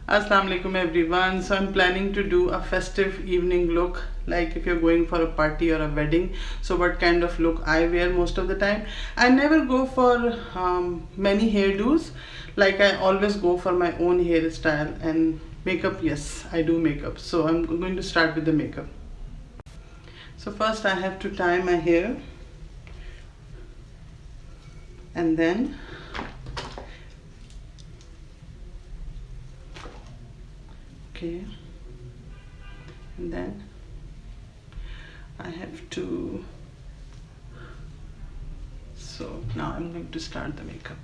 Assalamu alaikum everyone. So I'm planning to do a festive evening look, like if you're going for a party or a wedding. So what kind of look I wear most of the time. I never go for many hairdos. Like I always go for my own hairstyle and makeup. Yes, I do makeup. So I'm going to start with the makeup. So first I have to tie my hair, and then okay, and then I have to, so now I'm going to start the makeup.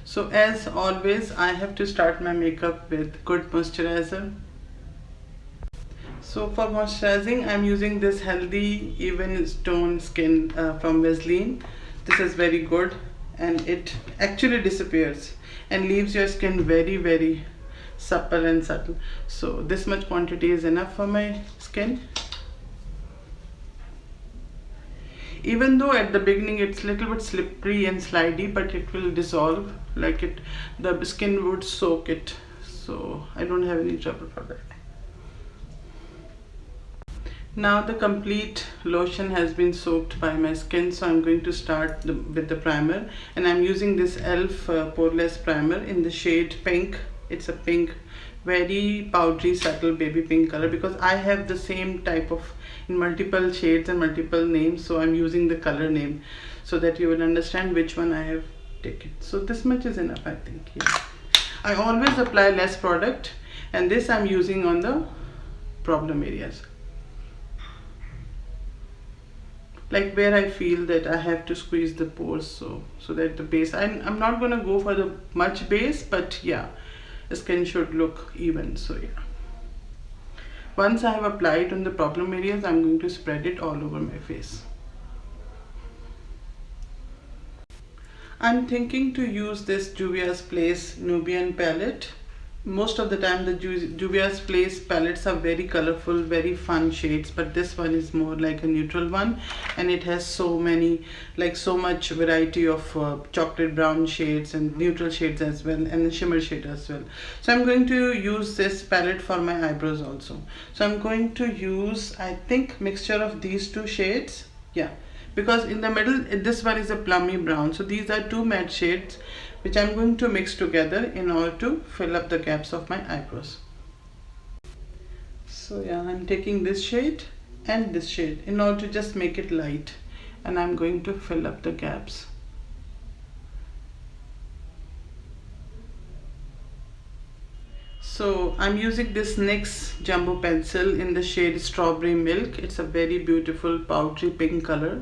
So as always, I have to start my makeup with good moisturizer. So for moisturizing, I'm using this healthy even tone skin from Vaseline. This is very good and it actually disappears and leaves your skin very supple and subtle. So this much quantity is enough for my skin. Even though at the beginning it's little bit slippery and slidey, but it will dissolve, like the skin would soak it. So I don't have any trouble for that. Now the complete lotion has been soaked by my skin, so I'm going to start with the primer, and I'm using this e.l.f. poreless primer in the shade pink. It's a pink, very powdery subtle baby pink color, because I have the same type of in multiple shades and multiple names, so I'm using the color name so that you will understand which one I have taken. So this much is enough, I think. Yeah, I always apply less product, and this I'm using on the problem areas, like where I feel that I have to squeeze the pores, so that the base, I'm not gonna go for the much base, but yeah, the skin should look even. So yeah, once I have applied on the problem areas, I'm going to spread it all over my face. I'm thinking to use this Juvia's Place Nubian palette. Most of the time the Juvia's Place palettes are very colorful, very fun shades, but this one is more like a neutral one, and it has so many, like so much variety of chocolate brown shades and neutral shades as well, and the shimmer shade as well. So I'm going to use this palette for my eyebrows also. So I'm going to use, I think, mixture of these two shades. Yeah, because in the middle this one is a plummy brown, so these are two matte shades which I'm going to mix together in order to fill up the gaps of my eyebrows. So yeah, I'm taking this shade and this shade in order to just make it light, and I'm going to fill up the gaps. So I'm using this NYX jumbo pencil in the shade Strawberry Milk. It's a very beautiful powdery pink color,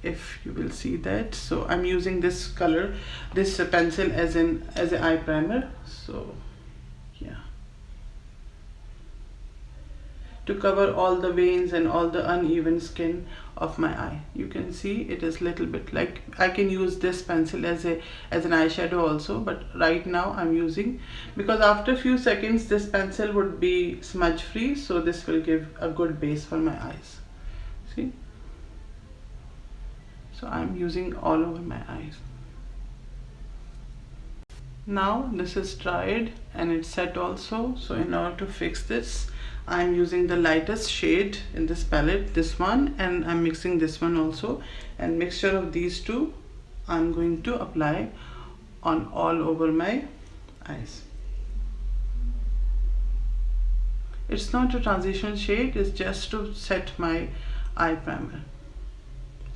if you will see that. So I'm using this color, this pencil as an eye primer. So yeah, to cover all the veins and all the uneven skin of my eye. You can see it is little bit, like I can use this pencil as an eyeshadow also, but right now I'm using, because after a few seconds this pencil would be smudge free, so this will give a good base for my eyes. See, so I'm using all over my eyes. Now this is dried and it's set also. So in order to fix this, I'm using the lightest shade in this palette, this one, and I'm mixing this one also, and mixture of these two I'm going to apply on all over my eyes. It's not a transition shade, it's just to set my eye primer.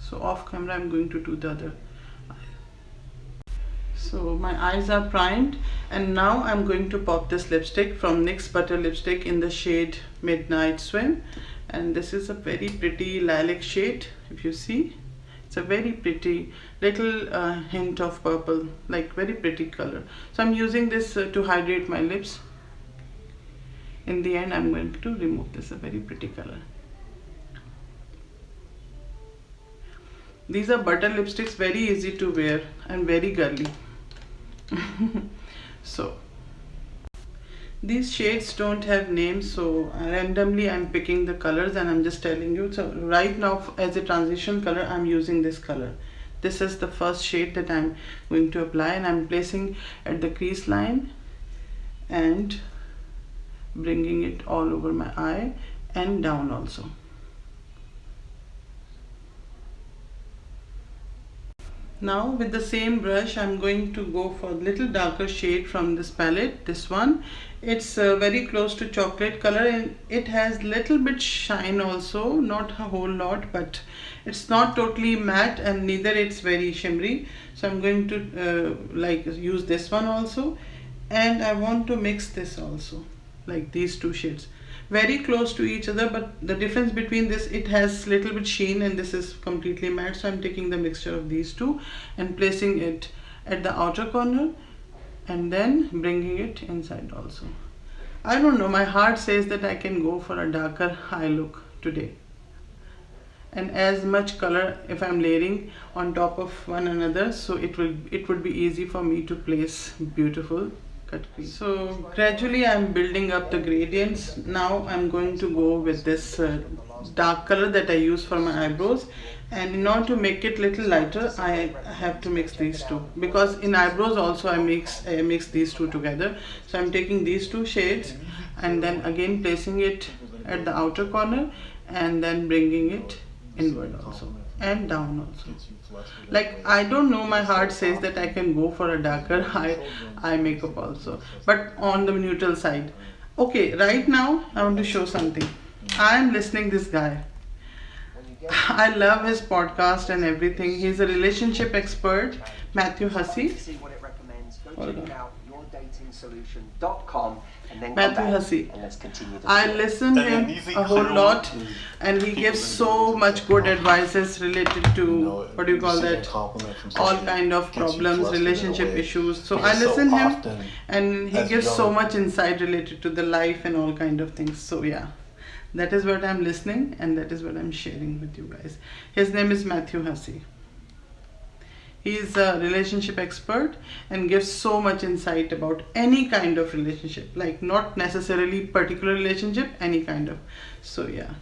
So off camera I'm going to do the other eye. So my eyes are primed, and now I'm going to pop this lipstick from NYX Butter Lipstick in the shade Midnight Swim, and this is a very pretty lilac shade. If you see, it's a very pretty little hint of purple, like very pretty color. So I'm using this to hydrate my lips. In the end I'm going to remove this, a very pretty color. These are butter lipsticks, very easy to wear and very girly. So these shades don't have names, so randomly I'm picking the colors and I'm just telling you. So right now as a transition color I'm using this color. This is the first shade that I'm going to apply, and I'm placing at the crease line and bringing it all over my eye and down also. Now with the same brush I'm going to go for a little darker shade from this palette. This one, it's very close to chocolate color and it has little bit shine also, not a whole lot, but it's not totally matte and neither it's very shimmery. So I'm going to like use this one also, and I want to mix this also, like these two shades very close to each other, but the difference between this, it has little bit sheen and this is completely matte. So I'm taking the mixture of these two and placing it at the outer corner and then bringing it inside also. I don't know, my heart says that I can go for a darker eye look today, and as much color if I'm layering on top of one another, so it would be easy for me to place beautiful cut crease. So gradually I'm building up the gradients. Now I'm going to go with this dark color that I use for my eyebrows, and in order to make it little lighter I have to mix these two, because in eyebrows also I mix these two together. So I'm taking these two shades and then again placing it at the outer corner and then bringing it inward also and down also. Like, I don't know, my heart says that I can go for a darker eye makeup also, but on the neutral side. Okay, right now I want to show something. I'm listening this guy. I love his podcast and everything. He's a relationship expert, Matthew Hussey. Hold on. Matthew Hussey. I listen to him a whole lot, and he gives so much good advices related to what do you call that? All kind of problems, relationship issues. So I listen him, and he gives so much insight related to the life and all kind of things. So yeah, that is what I'm listening, and that is what I'm sharing with you guys. His name is Matthew Hussey. He is a relationship expert and gives so much insight about any kind of relationship, like not necessarily particular relationship, any kind of. So yeah,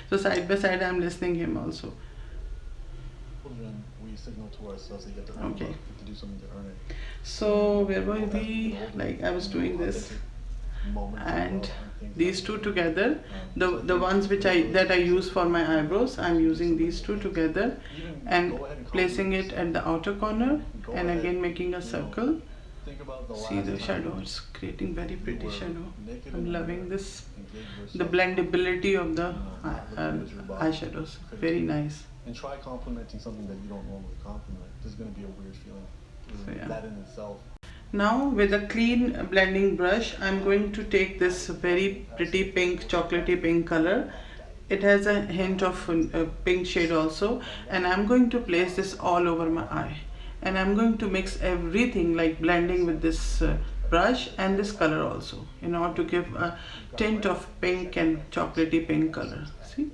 so side by side I'm listening him also. We signal to ourselves to get to earn okay. To do something to earn it. So where were we? Like I was doing this and these two together, the ones which I use for my eyebrows, I'm using these two together and placing it at the outer corner and again making a circle. See the shadow, it's creating very pretty shadow. I'm loving this, the blendability of the eyeshadows, very nice. And try complimenting something that you don't normally compliment. There's going to be a weird feeling. So, yeah. That in itself. Now with a clean blending brush, I'm going to take this very pretty pink, chocolatey pink color. It has a hint of pink shade also, and I'm going to place this all over my eye. And I'm going to mix everything, like blending with this brush and this color also, in order to give a tint of pink and chocolatey pink color. See?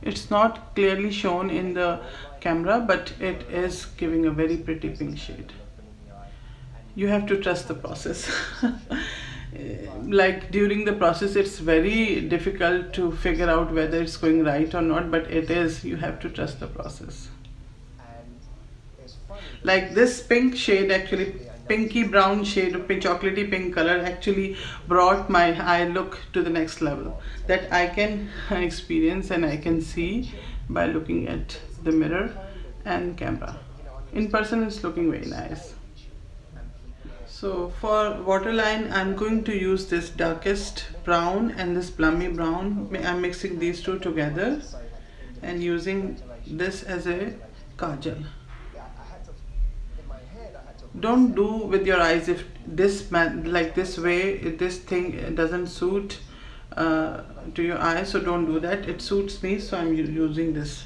It's not clearly shown in the camera, but it is giving a very pretty pink shade. You have to trust the process. Like during the process it's very difficult to figure out whether it's going right or not, but it is. You have to trust the process. Like this pink shade, actually pinky brown shade of pink, chocolatey pink color, actually brought my eye look to the next level, that I can experience and I can see by looking at the mirror and camera. In person it's looking very nice. So for waterline, I'm going to use this darkest brown and this plummy brown. I'm mixing these two together and using this as a kajal. Don't do with your eyes if this like this way, if this thing doesn't suit to your eyes, so don't do that. It suits me, so I'm using this.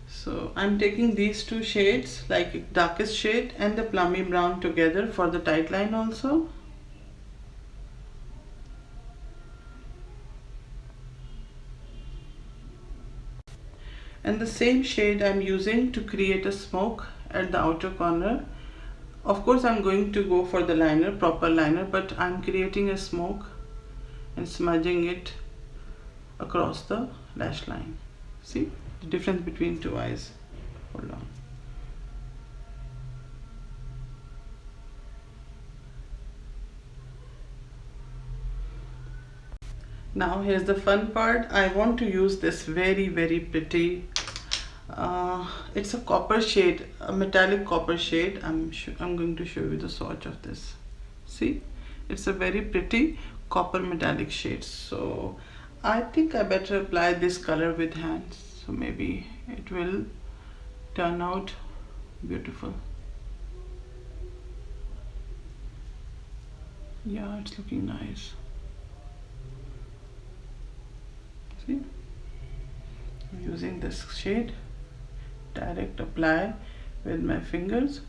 So I'm taking these two shades, like darkest shade and the plummy brown together for the tight line also. And the same shade I'm using to create a smoke at the outer corner. Of course I'm going to go for the liner, proper liner, but I'm creating a smoke and smudging it across the lash line. See the difference between two eyes. Now here's the fun part. I want to use this very pretty, it's a copper shade, a metallic copper shade. I'm going to show you the swatch of this. See, it's a very pretty copper metallic shade. So I think I better apply this color with hands, so maybe it will turn out beautiful. Yeah, it's looking nice. See, I'm using this shade, direct apply with my fingers.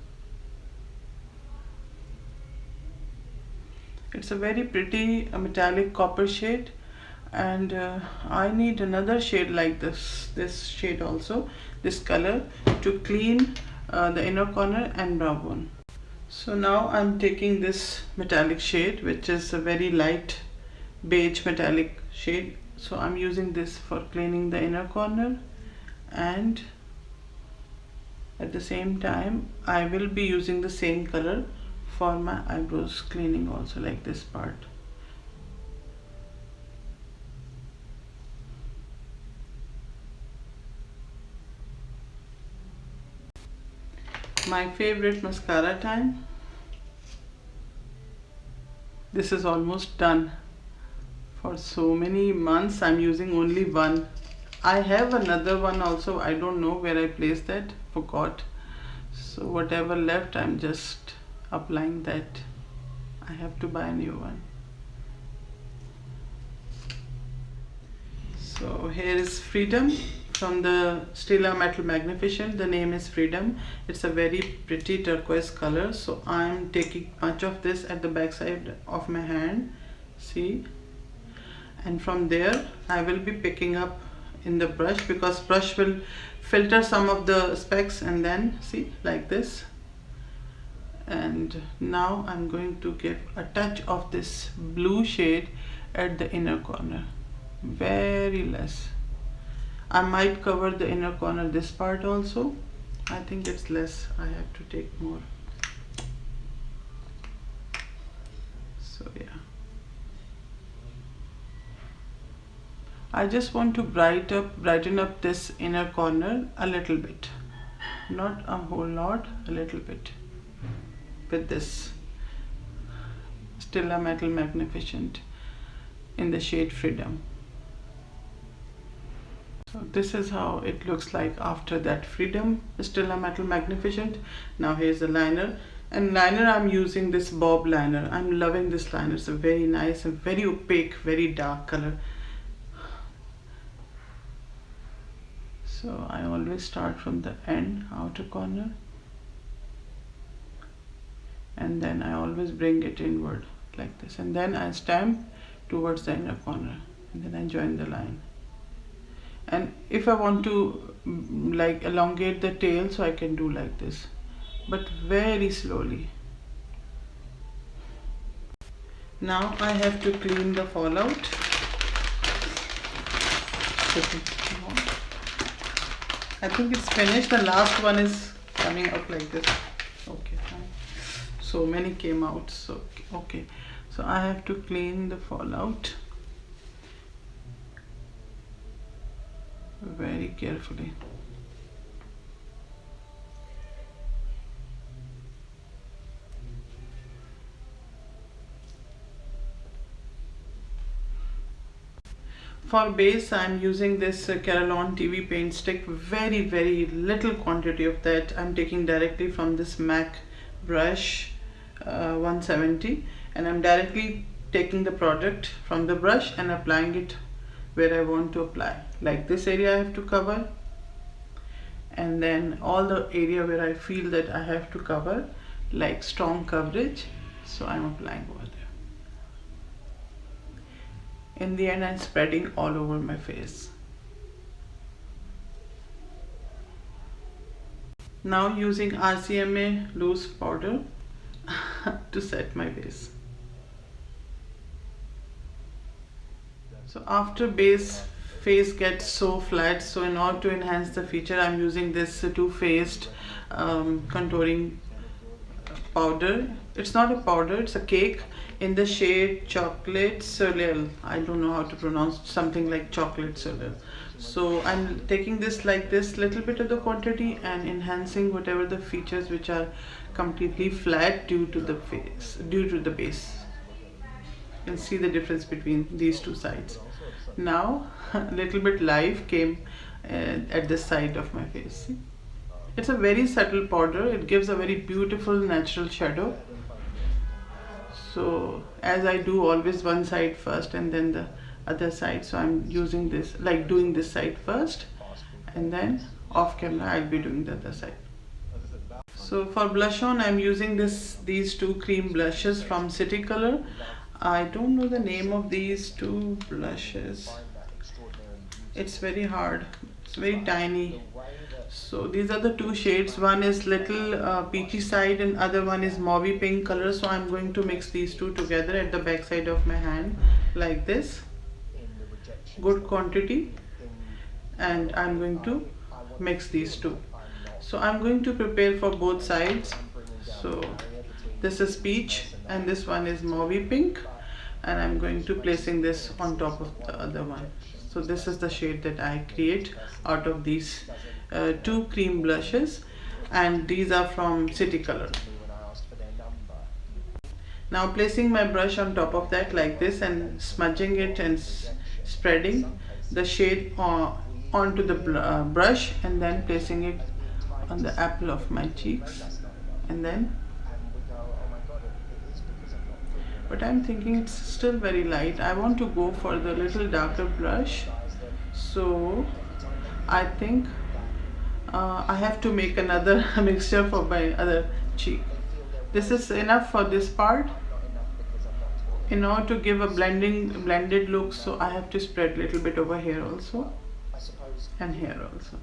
It's a very pretty metallic copper shade, and I need another shade like this shade also, this color, to clean the inner corner and brow bone. So now I'm taking this metallic shade, which is a very light beige metallic shade. So I'm using this for cleaning the inner corner, and at the same time I will be using the same color for my eyebrows cleaning also, like this part. My favorite mascara time. This is almost done. For so many months I'm using only one. I have another one also, I don't know where I placed that, forgot. So whatever left, I'm just applying that. I have to buy a new one. So here is Freedom from the Stila Metal Magnificent. The name is Freedom. It's a very pretty turquoise color. So I'm taking much of this at the back side of my hand. See? And from there I will be picking up in the brush, because brush will filter some of the specks, and then see, like this. And now I'm going to give a touch of this blue shade at the inner corner, very less. I might cover the inner corner, this part also. I think it's less, I have to take more. So yeah, I just want to brighten up this inner corner a little bit, not a whole lot, a little bit, with this Stila Metal Magnificent in the shade Freedom. So this is how it looks like after that Freedom Stila Metal Magnificent. Now here's the liner, and liner I'm using this Bob liner. I'm loving this liner. It's a very nice and very opaque, very dark color. So I always start from the end, outer corner, and then I always bring it inward like this, and then I stamp towards the inner corner, and then I join the line. And if I want to like elongate the tail, so I can do like this, but very slowly. Now I have to clean the fallout. I think it's finished. The last one is coming out like this. Okay, fine. So many came out. So okay. So I have to clean the fallout very carefully. For base, I'm using this Carillon TV paint stick, very little quantity of that. I'm taking directly from this MAC brush 170, and I'm directly taking the product from the brush and applying it where I want to apply. Like this area I have to cover, and then all the area where I feel that I have to cover, like strong coverage, so I'm applying over there. In the end, I'm spreading all over my face. Now using RCMA loose powder to set my base. So after base, face gets so flat, so in order to enhance the feature, I'm using this Too Faced contouring powder. It's not a powder, it's a cake. in the shade Chocolate Soleil. I don't know how to pronounce something like Chocolate Soleil. So I'm taking this like this, little bit of the quantity, and enhancing whatever the features which are completely flat due to the face, due to the base. You can see the difference between these two sides. Now a little bit life came at this side of my face. See? It's a very subtle powder. It gives a very beautiful natural shadow. So as I do always one side first and then the other side, so I'm using this, like doing this side first, and then off camera I'll be doing the other side. So for blush on, I'm using these two cream blushes from City Color. I don't know the name of these two blushes. It's very hard. It's very tiny. So these are the two shades. One is little peachy side and other one is mauvey pink color. So I'm going to mix these two together at the back side of my hand like this. Good quantity. And I'm going to mix these two. So I'm going to prepare for both sides. So this is peach and this one is mauvey pink, and I'm going to placing this on top of the other one. So this is the shade that I create out of these two cream blushes, and these are from City Color. Now placing my brush on top of that like this and smudging it and spreading the shade onto the brush, and then placing it on the apple of my cheeks, and then, but I'm thinking it's still very light. I want to go for the little darker blush, so I think I have to make another mixture for my other cheek. This is enough for this part. In order to give a blended look, so I have to spread a little bit over here also and here also.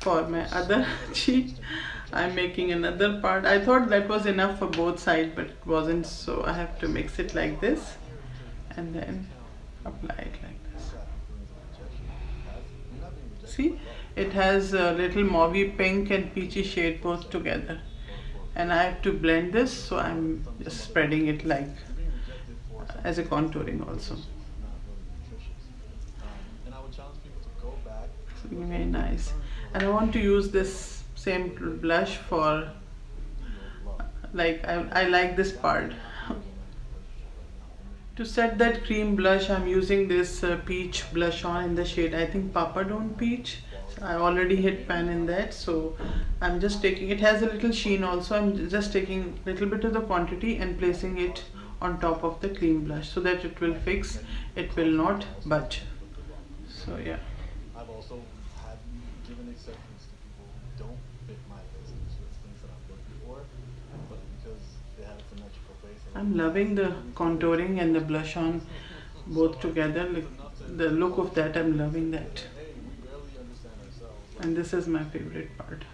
For my other cheek, I'm making another part. I thought that was enough for both sides, but it wasn't, so I have to mix it like this and then apply it like this. See, it has a little mauvey pink and peachy shade both together, and I have to blend this, so I'm just spreading it like as a contouring also. So very nice. And I want to use this same blush for, like, I like this part. To set that cream blush, I'm using this peach blush on in the shade, I think Papadone Peach. So I already hit pan in that, so I'm just taking, it has a little sheen also, I'm just taking a little bit of the quantity and placing it on top of the cream blush so that it will fix, it will not budge. So yeah. I've also had given acceptance to people who don't fit my business with things that I'm looking for, but because they have a symmetrical face. I'm loving the contouring and the blush on both together. Like, the look of that, I'm loving that. And this is my favorite part.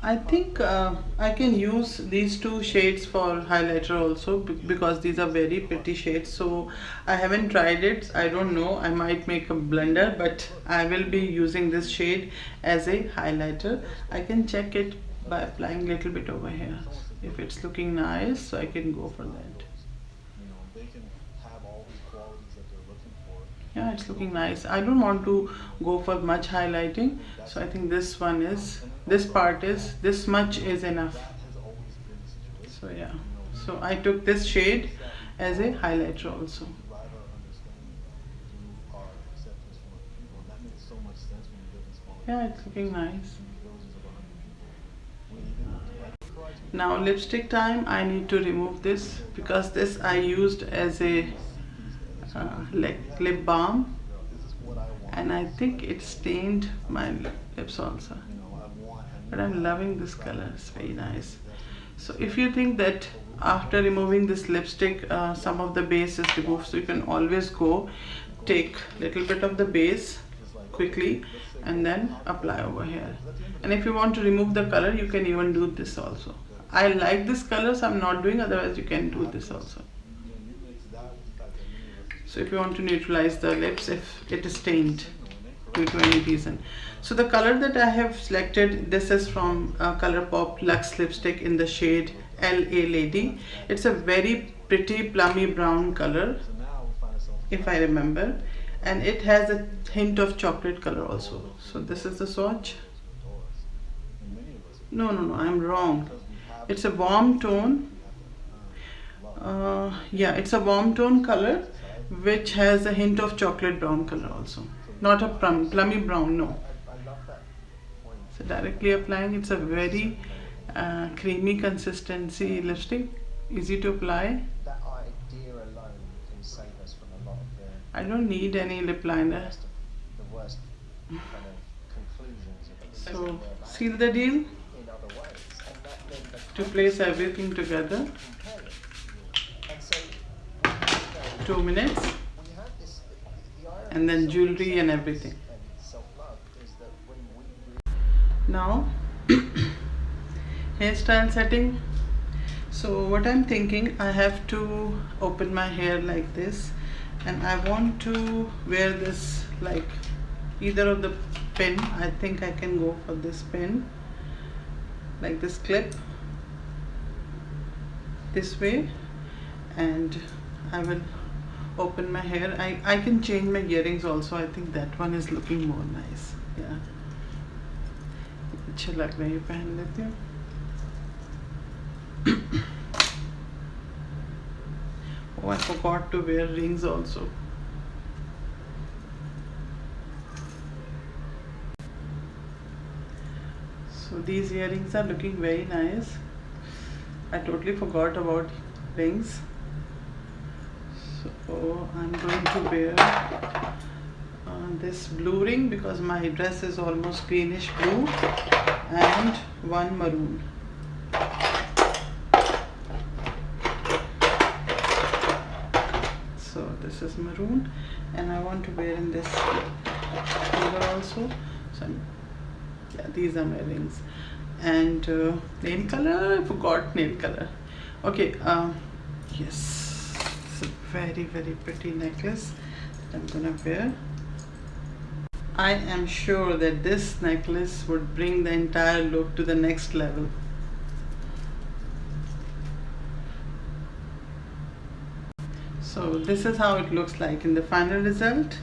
I think I can use these two shades for highlighter also, because these are very pretty shades. So I haven't tried it, I don't know, I might make a blunder, but I will be using this shade as a highlighter. I can check it by applying a little bit over here. If it's looking nice, so I can go for that. Yeah, it's looking nice. I don't want to go for much highlighting, so I think this one is, this part is, this much is enough. So yeah, so I took this shade as a highlighter also. Yeah, it's looking nice. Now lipstick time. I need to remove this because this I used as a lip balm, and I think it stained my lips also, but I'm loving this color, it's very nice. So if you think that after removing this lipstick some of the base is removed, so you can always go take little bit of the base quickly and then apply over here. And if you want to remove the color, you can even do this also. I like this color, so I'm not doing, otherwise you can do this also. So if you want to neutralize the lips if it is stained. due to any reason. So the color that I have selected, this is from Colourpop Luxe lipstick in the shade LA Lady. It's a very pretty plummy brown color, if I remember, and it has a hint of chocolate color also. So this is the swatch. No, I'm wrong. It's a warm tone. Yeah, it's a warm tone color which has a hint of chocolate brown color also. Not a plummy brown, no. So directly applying, it's a very creamy consistency lipstick, easy to apply. I don't need any lip liner. So seal the deal to place everything together. 2 minutes, and then jewelry and everything. Now hairstyle setting. So what I'm thinking, I have to open my hair like this, and I want to wear this like either of the pin. I think I can go for this pin, like this clip this way, and I will open my hair. I can change my earrings also. I think that one is looking more nice. Yeah, अच्छा लग रहा है, ये पहन लेती हूँ. Oh, I forgot to wear rings also. So these earrings are looking very nice. I totally forgot about rings. So I'm going to wear this blue ring because my dress is almost greenish blue, and one maroon. So this is maroon, and I want to wear in this color also. So yeah, these are my rings. And nail color, I forgot nail color. Okay, yes, it's a very pretty necklace that I'm gonna wear. I am sure that this necklace would bring the entire look to the next level. So this is how it looks like in the final result,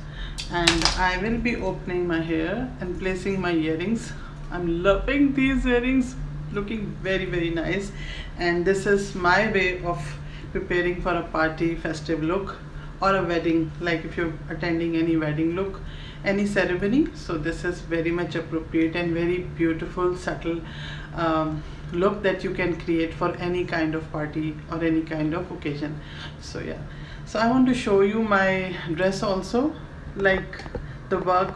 and I will be opening my hair and placing my earrings. I'm loving these earrings, looking very nice, and this is my way of preparing for a party, festive look, or a wedding, like if you're attending any wedding look, any ceremony. So this is very much appropriate and very beautiful, subtle look that you can create for any kind of party or any kind of occasion. So yeah, so I want to show you my dress also, like the work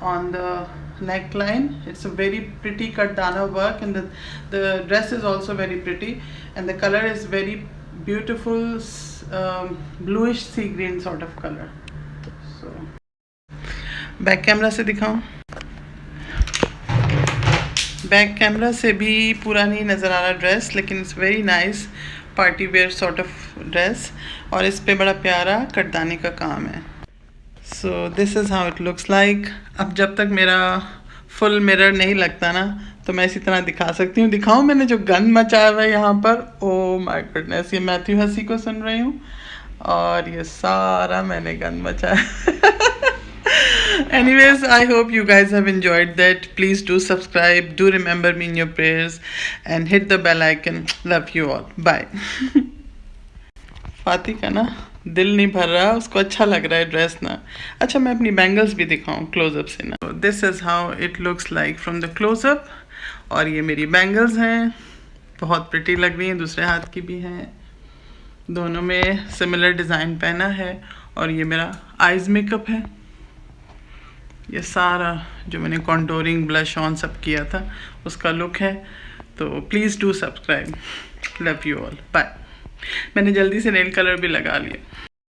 on the neckline. It's a very pretty kardana work, and the dress is also very pretty, and the color is very beautiful, bluish sea green sort of color. So back camera से दिखाऊं. Back camera से भी पूरा नहीं नज़र आ रहा dress, लेकिन it's very nice party wear sort of dress, और इस पे बड़ा प्यारा कटदाने का काम है. So this is how it looks like. अब जब तक मेरा फुल मिरर नहीं लगता ना, तो मैं इसी तरह दिखा सकती हूँ. दिखाऊँ मैंने जो गंद मचाया हुआ है यहाँ पर. ओ माय गुडनेस, ये मैथ्यू हसी को सुन रही हूँ, और ये सारा मैंने गंद मचाया. Anyways, I hope you guys have enjoyed that. Please do subscribe, do remember me in your prayers, and hit the bell icon. Love you all. Bye. फाती का ना दिल नहीं भर रहा, उसको अच्छा लग रहा है ड्रेस ना. अच्छा, मैं अपनी बैंगल्स भी दिखाऊं क्लोजअप से ना. This is how it looks like from the close up. और ये मेरी बैंगल्स हैं, बहुत प्रिटी लग रही हैं, दूसरे हाथ की भी हैं, दोनों में सिमिलर डिज़ाइन पहना है. और ये मेरा आइज़ मेकअप है. ये सारा जो मैंने कॉन्टोरिंग, ब्लश ऑन सब किया था, उसका लुक है. तो please do subscribe. Love you all. Bye. मैंने जल्दी से नेल कलर भी लगा लिया.